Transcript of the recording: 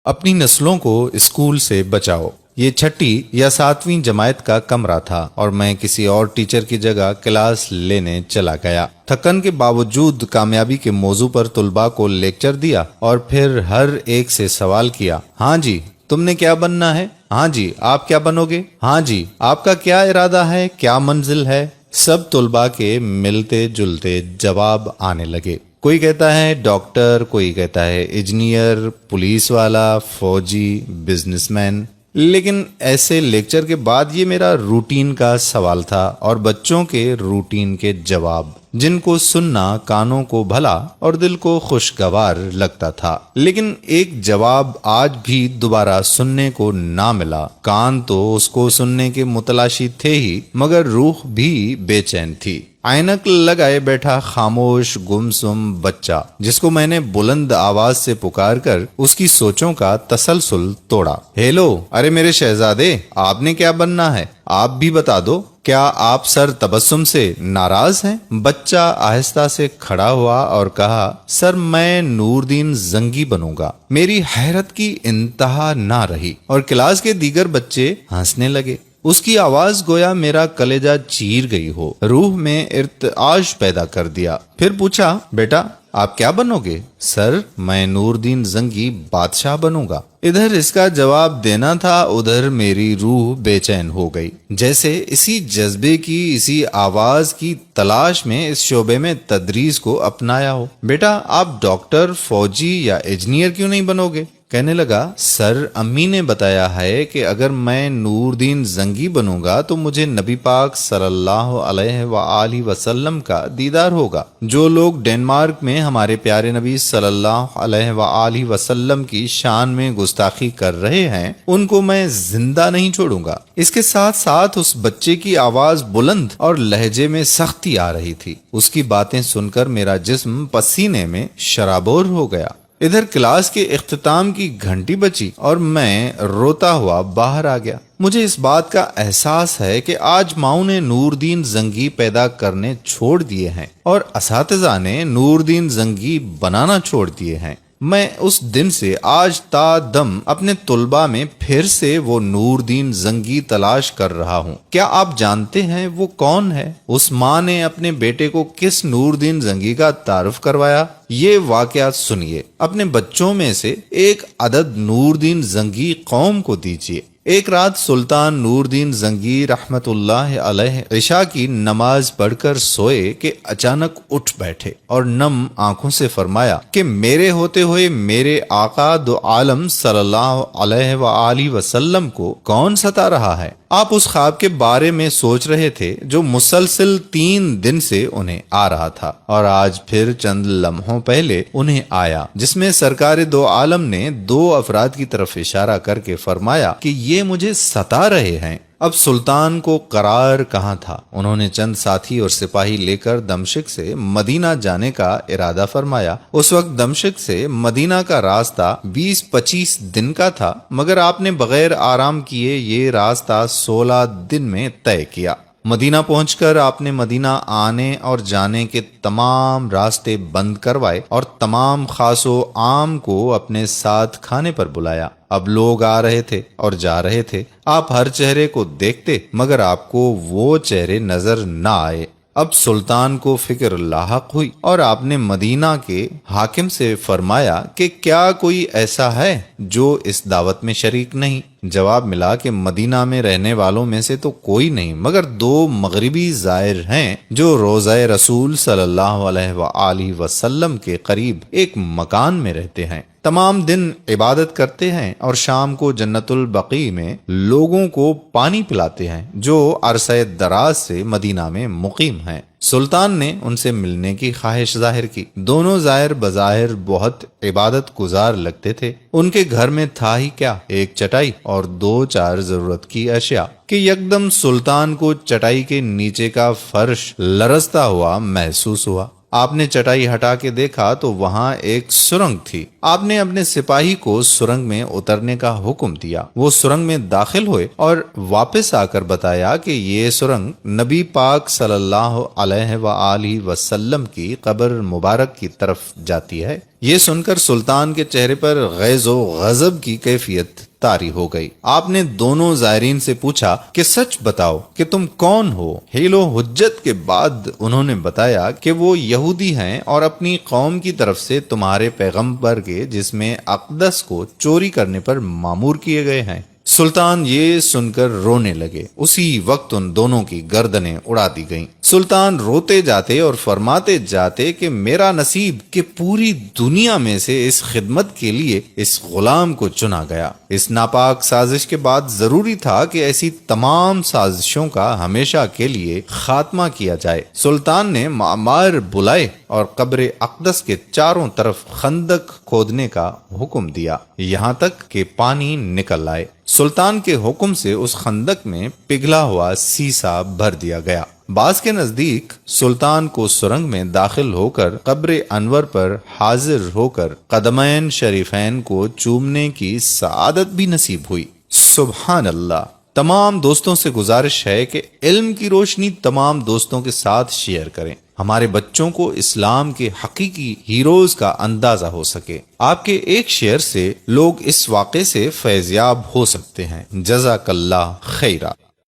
اپنی نسلوں کو اسکول سے بچاؤ۔ یہ چھٹی یا ساتویں جماعت کا کمرہ تھا اور میں کسی اور ٹیچر کی جگہ کلاس لینے چلا گیا۔ تھکن کے باوجود کامیابی کے موضوع پر طلباء کو لیکچر دیا اور پھر ہر ایک سے سوال کیا، ہاں جی تم نے کیا بننا ہے؟ ہاں جی آپ کیا بنو گے؟ ہاں جی آپ کا کیا ارادہ ہے؟ کیا منزل ہے؟ سب طلباء کے ملتے جلتے جواب آنے لگے۔ کوئی کہتا ہے ڈاکٹر، کوئی کہتا ہے انجینئر، پولیس والا، فوجی، بزنس مین۔ لیکن ایسے لیکچر کے بعد یہ میرا روٹین کا سوال تھا اور بچوں کے روٹین کے جواب، جن کو سننا کانوں کو بھلا اور دل کو خوشگوار لگتا تھا، لیکن ایک جواب آج بھی دوبارہ سننے کو نہ ملا۔ کان تو اس کو سننے کے متلاشی تھے ہی، مگر روح بھی بے چین تھی۔ اینک لگائے بیٹھا خاموش گمسم بچہ، جس کو میں نے بلند آواز سے پکار کر اس کی سوچوں کا تسلسل توڑا۔ ہیلو، ارے میرے شہزادے، آپ نے کیا بننا ہے؟ آپ بھی بتا دو۔ کیا آپ سر تبسم سے ناراض ہیں؟ بچہ آہستہ سے کھڑا ہوا اور کہا، سر میں نور دین زنگی بنوں گا۔ میری حیرت کی انتہا نہ رہی اور کلاس کے دیگر بچے ہنسنے لگے۔ اس کی آواز گویا میرا کلیجہ چیر گئی ہو، روح میں ارتعاش پیدا کر دیا۔ پھر پوچھا، بیٹا آپ کیا بنو گے؟ سر میں نور دین زنگی بادشاہ بنوں گا۔ ادھر اس کا جواب دینا تھا، ادھر میری روح بے چین ہو گئی، جیسے اسی جذبے کی، اسی آواز کی تلاش میں اس شعبے میں تدریس کو اپنایا ہو۔ بیٹا آپ ڈاکٹر، فوجی یا انجینئر کیوں نہیں بنو گے؟ کہنے لگا، سر امی نے بتایا ہے کہ اگر میں نور دین زنگی بنوں گا تو مجھے نبی پاک صلی اللہ علیہ وآلہ وسلم کا دیدار ہوگا۔ جو لوگ ڈنمارک میں ہمارے پیارے نبی صلی اللہ علیہ وآلہ وسلم کی شان میں گستاخی کر رہے ہیں، ان کو میں زندہ نہیں چھوڑوں گا۔ اس کے ساتھ ساتھ اس بچے کی آواز بلند اور لہجے میں سختی آ رہی تھی۔ اس کی باتیں سن کر میرا جسم پسینے میں شرابور ہو گیا۔ ادھر کلاس کے اختتام کی گھنٹی بجی اور میں روتا ہوا باہر آ گیا۔ مجھے اس بات کا احساس ہے کہ آج ماؤں نے نور دین زنگی پیدا کرنے چھوڑ دیے ہیں اور اساتذہ نے نور دین زنگی بنانا چھوڑ دیے ہیں۔ میں اس دن سے آج تا دم اپنے طلباء میں پھر سے وہ نور دین زنگی تلاش کر رہا ہوں۔ کیا آپ جانتے ہیں وہ کون ہے؟ اس ماں نے اپنے بیٹے کو کس نور دین زنگی کا تعارف کروایا؟ یہ واقعات سنیے۔ اپنے بچوں میں سے ایک عدد نور دین زنگی قوم کو دیجیے۔ ایک رات سلطان نور دین زنگی رحمت اللہ علیہ عشاء کی نماز پڑھ کر سوئے کہ اچانک اٹھ بیٹھے اور نم آنکھوں سے فرمایا کہ میرے ہوتے ہوئے میرے آقا دو عالم صلی اللہ علیہ وآلہ وسلم کو کون ستا رہا ہے؟ آپ اس خواب کے بارے میں سوچ رہے تھے جو مسلسل 3 دن سے انہیں آ رہا تھا، اور آج پھر چند لمحوں پہلے انہیں آیا، جس میں سرکار دو عالم نے 2 افراد کی طرف اشارہ کر کے فرمایا کہ یہ مجھے ستا رہے ہیں۔ اب سلطان کو قرار کہاں تھا؟ انہوں نے چند ساتھی اور سپاہی لے کر دمشق سے مدینہ جانے کا ارادہ فرمایا۔ اس وقت دمشق سے مدینہ کا راستہ 20-25 دن کا تھا، مگر آپ نے بغیر آرام کیے یہ راستہ 16 دن میں طے کیا۔ مدینہ پہنچ کر آپ نے مدینہ آنے اور جانے کے تمام راستے بند کروائے اور تمام خاص و عام کو اپنے ساتھ کھانے پر بلایا۔ اب لوگ آ رہے تھے اور جا رہے تھے، آپ ہر چہرے کو دیکھتے مگر آپ کو وہ چہرے نظر نہ آئے۔ اب سلطان کو فکر لاحق ہوئی اور آپ نے مدینہ کے حاکم سے فرمایا کہ کیا کوئی ایسا ہے جو اس دعوت میں شریک نہیں؟ جواب ملا کہ مدینہ میں رہنے والوں میں سے تو کوئی نہیں، مگر 2 مغربی زائر ہیں جو روضہ رسول صلی اللہ علیہ وآلہ وسلم کے قریب ایک مکان میں رہتے ہیں، تمام دن عبادت کرتے ہیں اور شام کو جنت البقیع میں لوگوں کو پانی پلاتے ہیں، جو عرصہ دراز سے مدینہ میں مقیم ہیں۔ سلطان نے ان سے ملنے کی خواہش ظاہر کی۔ دونوں زائر بظاہر بہت عبادت گزار لگتے تھے۔ ان کے گھر میں تھا ہی کیا، ایک چٹائی اور 2-4 ضرورت کی اشیاء، کہ یکدم سلطان کو چٹائی کے نیچے کا فرش لرزتا ہوا محسوس ہوا۔ آپ نے چٹائی ہٹا کے دیکھا تو وہاں ایک سرنگ تھی۔ آپ نے اپنے سپاہی کو سرنگ میں اترنے کا حکم دیا۔ وہ سرنگ میں داخل ہوئے اور واپس آ کر بتایا کہ یہ سرنگ نبی پاک صلی اللہ علیہ وآلہ وسلم کی قبر مبارک کی طرف جاتی ہے۔ یہ سن کر سلطان کے چہرے پر غیظ و غضب کی کیفیت طاری ہو گئی۔ آپ نے دونوں زائرین سے پوچھا کہ سچ بتاؤ کہ تم کون ہو؟ حیل و حجت کے بعد انہوں نے بتایا کہ وہ یہودی ہیں اور اپنی قوم کی طرف سے تمہارے پیغمبر کے جسم اقدس کو چوری کرنے پر مامور کیے گئے ہیں۔ سلطان یہ سن کر رونے لگے۔ اسی وقت ان دونوں کی گردنیں اڑا دی گئیں۔ سلطان روتے جاتے اور فرماتے جاتے کہ میرا نصیب کہ پوری دنیا میں سے اس خدمت کے لیے اس غلام کو چنا گیا۔ اس ناپاک سازش کے بعد ضروری تھا کہ ایسی تمام سازشوں کا ہمیشہ کے لیے خاتمہ کیا جائے۔ سلطان نے معمار بلائے اور قبر اقدس کے چاروں طرف خندق کھودنے کا حکم دیا یہاں تک کہ پانی نکل آئے۔ سلطان کے حکم سے اس خندق میں پگھلا ہوا سیسا بھر دیا گیا۔ بعض کے نزدیک سلطان کو سرنگ میں داخل ہو کر قبر انور پر حاضر ہو کر قدمین شریفین کو چومنے کی سعادت بھی نصیب ہوئی۔ سبحان اللہ۔ تمام دوستوں سے گزارش ہے کہ علم کی روشنی تمام دوستوں کے ساتھ شیئر کریں، ہمارے بچوں کو اسلام کے حقیقی ہیروز کا اندازہ ہو سکے۔ آپ کے ایک شیئر سے لوگ اس واقعے سے فیضیاب ہو سکتے ہیں۔ جزاک اللہ خیرہ۔